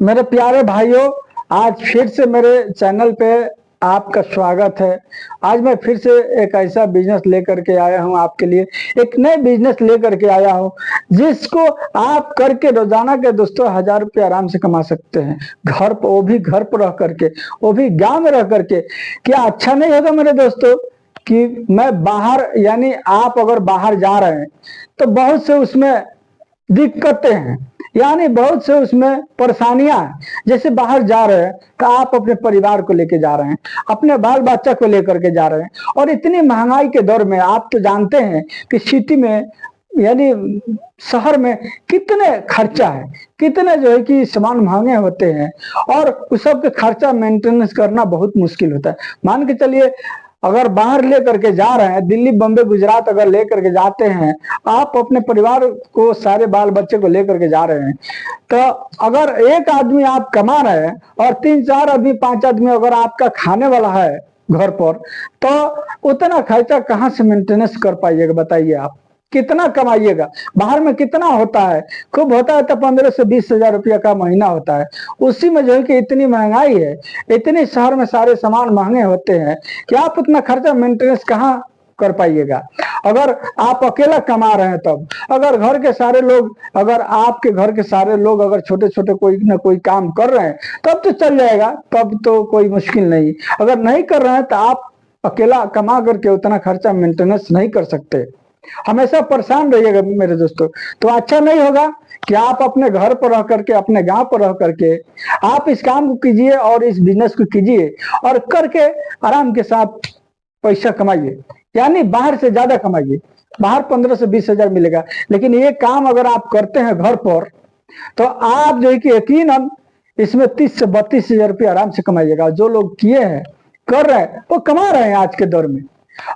मेरे प्यारे भाइयों, आज फिर से मेरे चैनल पे आपका स्वागत है। आज मैं फिर से एक ऐसा बिजनेस लेकर के आया हूं आपके लिए। एक नए बिजनेस लेकर के आया हूं जिसको आप करके रोजाना के दोस्तों 1000 रुपये आराम से कमा सकते हैं। घर पर, वो भी घर पर रह करके, वो भी गांव में रह करके। क्या अच्छा नहीं होगा मेरे दोस्तों कि मैं बाहर, यानी आप अगर बाहर जा रहे हैं तो बहुत से उसमें दिक्कतें हैं, यानी बहुत से उसमें परेशानियां हैं। जैसे बाहर जा रहे हैं तो आप अपने परिवार को लेके जा रहे हैं, अपने बाल बच्चा को लेकर के जा रहे हैं, और इतनी महंगाई के दौर में आप तो जानते हैं कि सिटी में, यानी शहर में कितने खर्चा है, कितने जो है कि सामान महंगे होते हैं, और उस सब के खर्चा मेंटेनेंस करना बहुत मुश्किल होता है। मान के चलिए, अगर बाहर लेकर के जा रहे हैं, दिल्ली, बम्बई, गुजरात अगर लेकर के जाते हैं, आप अपने परिवार को, सारे बाल बच्चे को लेकर के जा रहे हैं, तो अगर एक आदमी आप कमा रहे हैं और 3-4 आदमी, 5 आदमी अगर आपका खाने वाला है घर पर, तो उतना खर्चा कहाँ से मेंटेनेंस कर पाइएगा बताइए। आप कितना कमाइएगा? बाहर में कितना होता है, खूब होता है तो 15 से 20 हजार रुपया का महीना होता है। उसी में जो है कि इतनी महंगाई है, इतनी शहर में सारे सामान महंगे होते हैं कि आप उतना खर्चा मेंटेनेंस कहाँ कर पाइएगा। अगर आप अकेला कमा रहे हैं तब, अगर घर के सारे लोग, अगर आपके घर के सारे लोग अगर छोटे छोटे कोई ना कोई काम कर रहे हैं तब तो चल जाएगा, तब तो कोई मुश्किल नहीं। अगर नहीं कर रहे हैं तो आप अकेला कमा करके उतना खर्चा मेंटेनेंस नहीं कर सकते, हमेशा परेशान रहिएगा मेरे दोस्तों। तो अच्छा नहीं होगा कि आप अपने घर पर रह करके, अपने गांव पर रह करके आप इस काम को कीजिए और इस बिजनेस को कीजिए, और करके आराम के साथ पैसा कमाइए, यानी बाहर से ज्यादा कमाइए। बाहर 15 से 20 हजार मिलेगा, लेकिन ये काम अगर आप करते हैं घर पर तो आप जो है कि यकीनन इसमें 30 से 32 हजार रुपये आराम से कमाइएगा। जो लोग किए हैं, कर रहे हैं, वो कमा रहे हैं आज के दौर में।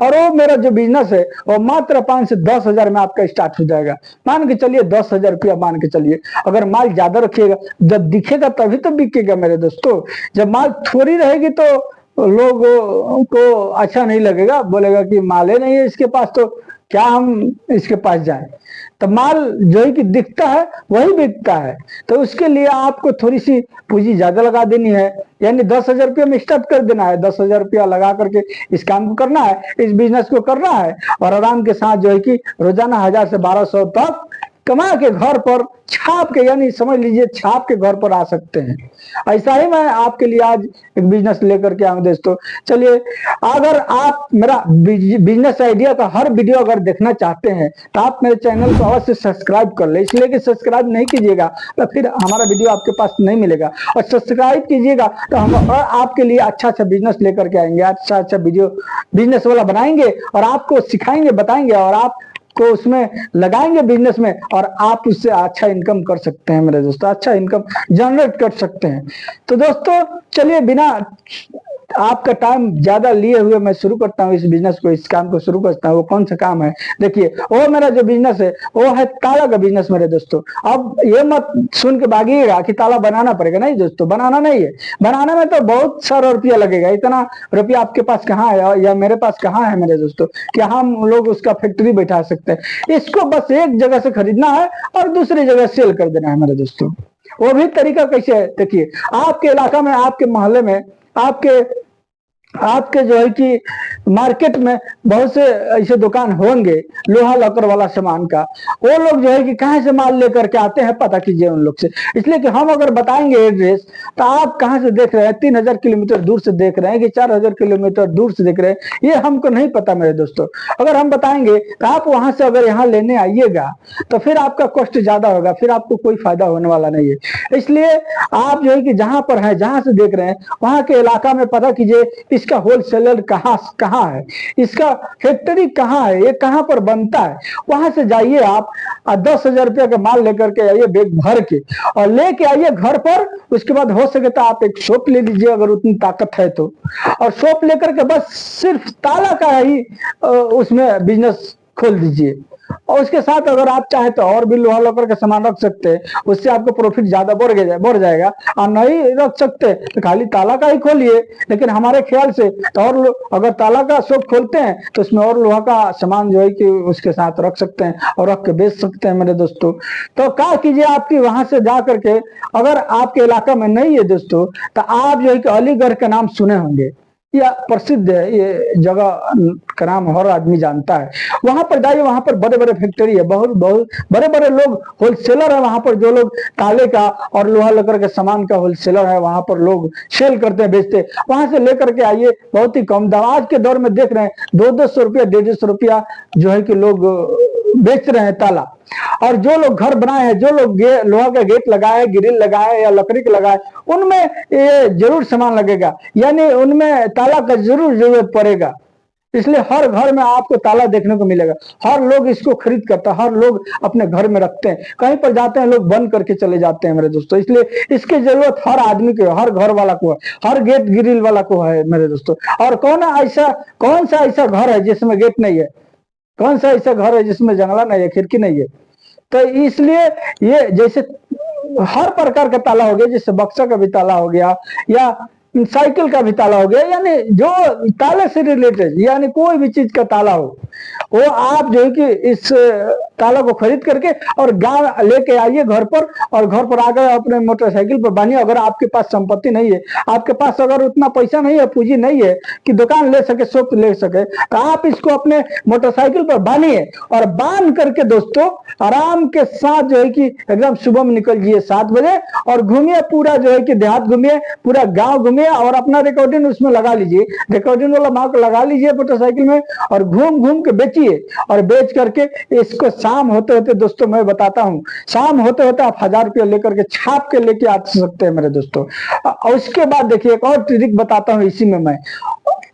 और वो मेरा जो बिजनेस है वो मात्र 5 से 10 हजार में आपका स्टार्ट हो जाएगा। मान के चलिए 10 हजार रुपया मान के चलिए। अगर माल ज्यादा रखिएगा, जब दिखेगा तभी तो बिकेगा मेरे दोस्तों। जब माल थोड़ी रहेगी तो लोगों को अच्छा नहीं लगेगा, बोलेगा कि माल ही नहीं है इसके पास, तो क्या हम इसके पास जाएं। तो माल जो है कि दिखता है वही बिकता है। तो उसके लिए आपको थोड़ी सी पूंजी ज्यादा लगा देनी है, यानी 10 हजार रुपया में स्टार्ट कर देना है। 10 हजार रुपया लगा करके इस काम को करना है, इस बिजनेस को करना है, और आराम के साथ जो है कि रोजाना 1000 से 1200 तक कमा के घर पर छाप के, यानी समझ लीजिए छाप के घर पर आ सकते हैं। ऐसा ही मैं आपके लिए आज एक बिजनेस लेकर के आऊं दोस्तों। चलिए, अगर आप मेरा बिजनेस आइडिया का हर वीडियो अगर देखना चाहते हैं तो आप मेरे चैनल को अवश्य सब्सक्राइब कर ले। इसलिए कि सब्सक्राइब नहीं कीजिएगा तो फिर हमारा वीडियो आपके पास नहीं मिलेगा, और सब्सक्राइब कीजिएगा तो हम और आपके लिए अच्छा अच्छा बिजनेस लेकर के आएंगे, अच्छा अच्छा वीडियो बिजनेस वाला बनाएंगे, और आपको सिखाएंगे, बताएंगे, और आप को उसमें लगाएंगे बिजनेस में, और आप उससे अच्छा इनकम कर सकते हैं मेरे दोस्तों, अच्छा इनकम जनरेट कर सकते हैं। तो दोस्तों चलिए, बिना आपका टाइम ज्यादा लिए हुए मैं शुरू करता हूँ इस बिजनेस को, इस काम को शुरू करता हूँ। वो कौन सा काम है देखिए, वो मेरा जो बिजनेस है वो है ताला का बिजनेस मेरे दोस्तों। अब ये मत सुन के भागिएगा कि ताला बनाना पड़ेगा, नहीं दोस्तों, बनाना नहीं है। बनाने में तो बहुत सारा रुपया लगेगा, इतना रुपया आपके पास कहाँ है या मेरे पास कहाँ है मेरे दोस्तों कि हम लोग उसका फैक्ट्री बैठा सकते हैं। इसको बस एक जगह से खरीदना है और दूसरी जगह सेल कर देना है मेरे दोस्तों। वो भी तरीका कैसे है देखिए, आपके इलाका में, आपके मोहल्ले में, आपके जो है कि मार्केट में बहुत से ऐसे दुकान होंगे लोहा लक्कड़ वाला सामान का। वो लोग जो है कि कहाँ से माल लेकर के आते हैं पता कीजिए उन लोग से। इसलिए कि हम अगर बताएंगे एड्रेस तो आप कहाँ से देख रहे हैं, 3000 किलोमीटर दूर से देख रहे हैं कि 4000 किलोमीटर दूर से देख रहे हैं, ये हमको नहीं पता मेरे दोस्तों। अगर हम बताएंगे तो आप वहां से अगर यहाँ लेने आइएगा तो फिर आपका कॉस्ट ज्यादा होगा, फिर आपको कोई फायदा होने वाला नहीं है। इसलिए आप जो है कि जहां पर है, जहां से देख रहे हैं, वहां के इलाका में पता कीजिए इसका होलसेलर कहाँ है, इसका फैक्ट्री कहाँ है, ये कहाँ पर बनता है। वहां से जाइए आप, 10 हजार रुपया का माल लेकर के आइए बैग भर के, और लेके आइए घर पर। उसके बाद हो सके तो आप एक शॉप ले लीजिए अगर उतनी ताकत है तो, और शॉप लेकर के बस सिर्फ ताला का ही उसमें बिजनेस खोल दीजिए। और उसके साथ अगर आप चाहे तो और भी लोहा लकड़ का सामान रख सकते हैं, उससे आपको प्रॉफिट ज्यादा बढ़ जाएगा। और नहीं रख सकते तो खाली ताला का ही खोलिए, लेकिन हमारे ख्याल से तो और अगर ताला का शॉप खोलते हैं तो उसमें और लोहा का सामान जो है कि उसके साथ रख सकते हैं और रख के बेच सकते हैं मेरे दोस्तों। तो क्या कीजिए, आपकी वहां से जा करके, अगर आपके इलाका में नहीं है दोस्तों, तो आप जो है कि अलीगढ़ का नाम सुने होंगे, या प्रसिद्ध है ये जगह का नाम हर आदमी जानता है। वहां पर जाइए, वहां पर बड़े बड़े फैक्ट्री है, बहुत बहुत बड़े बड़े लोग होलसेलर है वहां पर, जो लोग ताले का और लोहा लकड़ के सामान का होलसेलर है, वहां पर लोग सेल करते हैं, बेचते हैं। वहां से लेकर के आइए, बहुत ही कम दाम। आज के दौर में देख रहे हैं 200-200 रुपया 150 रुपया जो है कि लोग बेच रहे हैं ताला। और जो लोग घर बनाए हैं, जो लोग लोहा का गेट लगाए, ग्रिल लगाए या लकड़ी के लगाए, उनमें ये जरूर सामान लगेगा, यानी उनमें ताला का जरूर जरूरत पड़ेगा। इसलिए हर घर में आपको ताला देखने को मिलेगा। हर लोग इसको खरीद करता है, हर लोग अपने घर में रखते हैं। कहीं पर जाते हैं लोग बंद करके चले जाते हैं मेरे दोस्तों। इसलिए इसकी जरूरत हर आदमी को, हर घर वाला को है, हर गेट ग्रिल वाला को है मेरे दोस्तों। और कौन सा ऐसा घर है जिसमें गेट नहीं है? कौन सा ऐसा घर है जिसमें जंगला नहीं है, खिड़की नहीं है? तो इसलिए ये जैसे हर प्रकार का ताला हो गया, जैसे बक्सा का भी ताला हो गया या साइकिल का भी ताला हो गया, यानी जो ताले से रिलेटेड यानी कोई भी चीज का ताला हो, वो आप जो है कि इस ताला को खरीद करके और गांव लेके आइए घर पर, और घर पर आकर अपने मोटरसाइकिल पर बांधिए। अगर आपके पास संपत्ति नहीं है, आपके पास अगर उतना पैसा नहीं है, पूंजी नहीं है कि दुकान ले सके, शॉप ले सके, तो आप इसको अपने मोटरसाइकिल पर बांधिए और बांध करके दोस्तों आराम के साथ जो है कि एकदम सुबह में निकल जाइए 7 बजे और घूमिए, पूरा जो है कि देहात घूमिए, पूरा गांव घूमिए और अपना रिकॉर्डिंग उसमें लगा लीजिए, रिकॉर्डिंग वाला मार्क लगा लीजिए मोटरसाइकिल में और घूम घूम के बेचिए। और बेच करके इसको शाम होते होते दोस्तों मैं बताता हूँ, शाम होते होते आप 1000 रुपया लेकर के छाप के लेके आ सकते हैं मेरे दोस्तों। और उसके बाद देखिए एक और ट्रिक बताता हूँ इसी में मैं।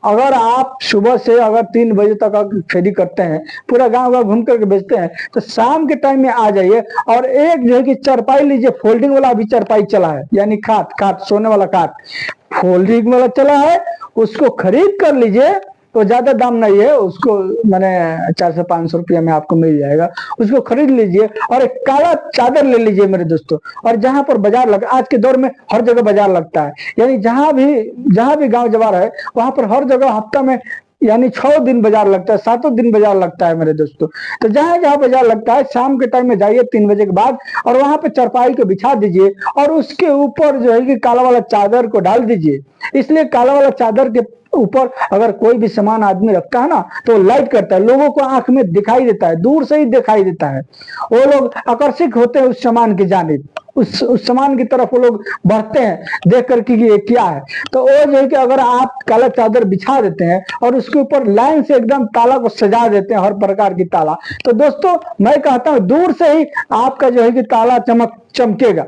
अगर आप सुबह से अगर 3 बजे तक फेरी करते हैं, पूरा गांव घूम करके बेचते हैं, तो शाम के टाइम में आ जाइए और एक जो है कि चारपाई लीजिए, फोल्डिंग वाला अभी चारपाई चला है, यानी खाट सोने वाला खाट फोल्डिंग वाला चला है, उसको खरीद कर लीजिए। तो ज्यादा दाम नहीं है, उसको मैंने 400-500 रुपया में आपको मिल जाएगा, उसको खरीद लीजिए। और एक काला चादर ले लीजिए मेरे दोस्तों। और जहां पर बाजार लगा, आज के दौर में हर जगह बाजार लगता है, यानी जहां भी गांव जवार है वहां पर हर जगह हफ्ता में यानी 6 दिन बाजार लगता है, 7 दिन बाजार लगता है मेरे दोस्तों। तो जहां जहां बाजार लगता है शाम के टाइम में जाइए 3 बजे के बाद, और वहां पे चारपाई को बिछा दीजिए और उसके ऊपर जो है कि काला वाला चादर को डाल दीजिए। इसलिए काला वाला चादर के ऊपर अगर कोई भी सामान आदमी रखता है ना, तो लाइट करता है, लोगों को आंख में दिखाई देता है, दूर से ही दिखाई देता है। वो लोग आकर्षित होते हैं उस सामान की जानिब, उस सामान की तरफ वो लोग बढ़ते हैं देख करके कि ये क्या है। तो वो जो है कि अगर आप काला चादर बिछा देते हैं और उसके ऊपर लाइन से एकदम ताला को सजा देते हैं, हर प्रकार की ताला, तो दोस्तों मैं कहता हूं दूर से ही आपका जो है कि ताला चमकेगा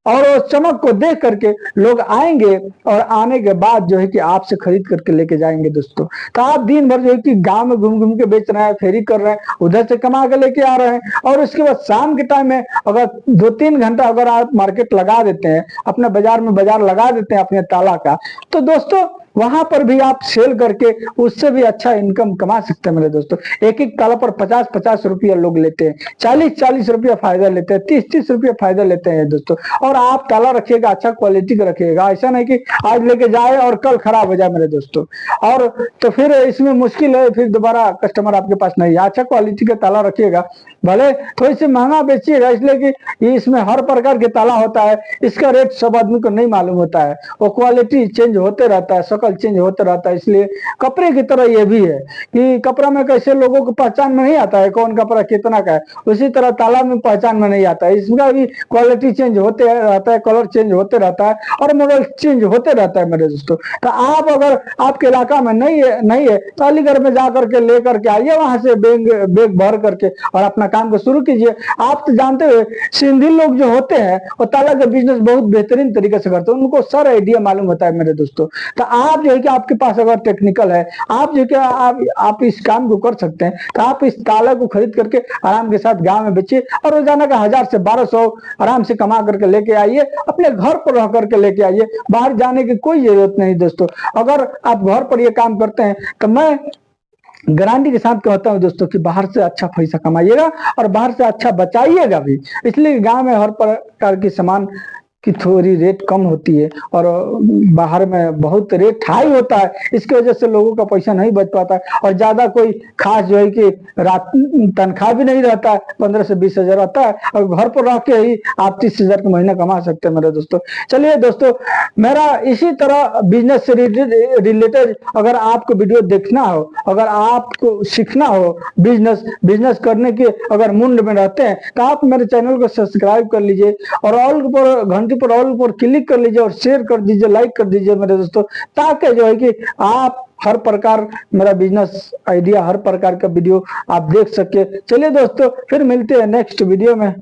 और उस चमक को देख करके लोग आएंगे और आने के बाद जो है कि आपसे खरीद करके लेके जाएंगे दोस्तों। तो आप दिन भर जो है कि गांव में घूम घूम के बेच रहे हैं, फेरी कर रहे हैं, उधर से कमा के लेके आ रहे हैं, और उसके बाद शाम के टाइम में अगर 2-3 घंटा अगर आप मार्केट लगा देते हैं, अपने बाजार में बाजार लगा देते हैं अपने ताला का, तो दोस्तों वहां पर भी आप सेल करके उससे भी अच्छा इनकम कमा सकते हैं मेरे दोस्तों। एक एक ताला पर 50-50 रुपया लोग लेते हैं, 40-40 रुपया फायदा लेते हैं, 30-30 रुपया फायदा लेते हैं दोस्तों। और आप ताला रखिएगा, अच्छा क्वालिटी का रखिएगा, ऐसा नहीं कि आज लेके जाए और कल खराब हो जाए मेरे दोस्तों। और तो फिर इसमें मुश्किल है, फिर दोबारा कस्टमर आपके पास नहीं है। अच्छा क्वालिटी का ताला रखिएगा, भले थोड़ी सी महंगा बेचिएगा, इसलिए कि इसमें हर प्रकार के ताला होता है, इसका रेट सब आदमी को नहीं मालूम होता है, वो क्वालिटी चेंज होते रहता है, शकल चेंज होता रहता है। इसलिए कपड़े की तरह ये भी है कि कपड़ा में कैसे लोगों को पहचान में नहीं आता है कौन कपड़ा कितना का है, उसी तरह ताला में पहचान में नहीं आता है, इसका भी क्वालिटी चेंज होते रहता है, कलर चेंज होते रहता है और मॉडल चेंज होते रहता है मेरे दोस्तों। तो आप अगर आपके इलाका में नहीं है तो अलीगढ़ में जाकर के लेकर के आइए, वहां से बैग भर करके और अपना काम को शुरू कीजिए। आप तो जानते हुए सिंधी लोग जो होते हैं वो ताला का बिजनेस बहुत बेहतरीन तरीके से करते हैं, उनको सारा आइडिया मालूम होता है मेरे दोस्तों। तो आप जो है कि आपके पास अगर टेक्निकल है, आप जो क्या आप इस काम को कर सकते हैं, तो आप इस ताला को खरीद करके आराम के साथ गांव में बेचिए और रोजाना का 1000 से 1200 आराम से कमा करके लेके आइए, अपने घर पर रह करके लेके आइए, बाहर जाने की कोई जरूरत नहीं दोस्तों। अगर आप घर पर ये काम करते हैं तो मैं गारंटी के साथ कहता हूँ दोस्तों कि बाहर से अच्छा पैसा कमाइएगा और बाहर से अच्छा बचाइएगा भी। इसलिए गांव में हर प्रकार की सामान की थोड़ी रेट कम होती है और बाहर में बहुत रेट हाई होता है, इसकी वजह से लोगों का पैसा नहीं बच पाता है और ज्यादा कोई खास जो है कि रात तनख्वाह भी नहीं रहता है, 15 से 20 हजार आता है और घर पर रह के ही आप 30 हजार का महीना कमा सकते हैं मेरे दोस्तों। चलिए दोस्तों, मेरा इसी तरह बिजनेस से रिलेटेड अगर आपको वीडियो देखना हो, अगर आपको सीखना हो बिजनेस करने के अगर मुंड में रहते हैं तो आप मेरे चैनल को सब्सक्राइब कर लीजिए और ऑल पर घंटी पर ऑल पर क्लिक कर लीजिए और शेयर कर दीजिए, लाइक कर दीजिए मेरे दोस्तों, ताकि जो है कि आप हर प्रकार मेरा बिजनेस आइडिया, हर प्रकार का वीडियो आप देख सके। चलिए दोस्तों, फिर मिलते हैं नेक्स्ट वीडियो में।